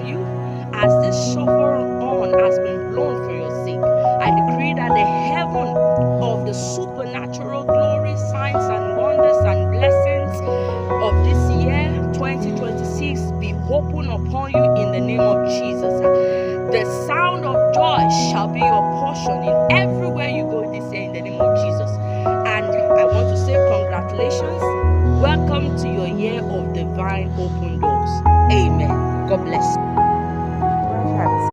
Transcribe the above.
upon you. As this shofar horn has been blown for your sake, I decree that the heaven of the supernatural glory, signs and wonders and blessings of this year 2026 be open upon you in the name of Jesus. The sound of joy shall be your portion in everywhere you go this year in the name of Jesus. And I want to say congratulations. Welcome to your year of divine open doors. Amen. God bless you.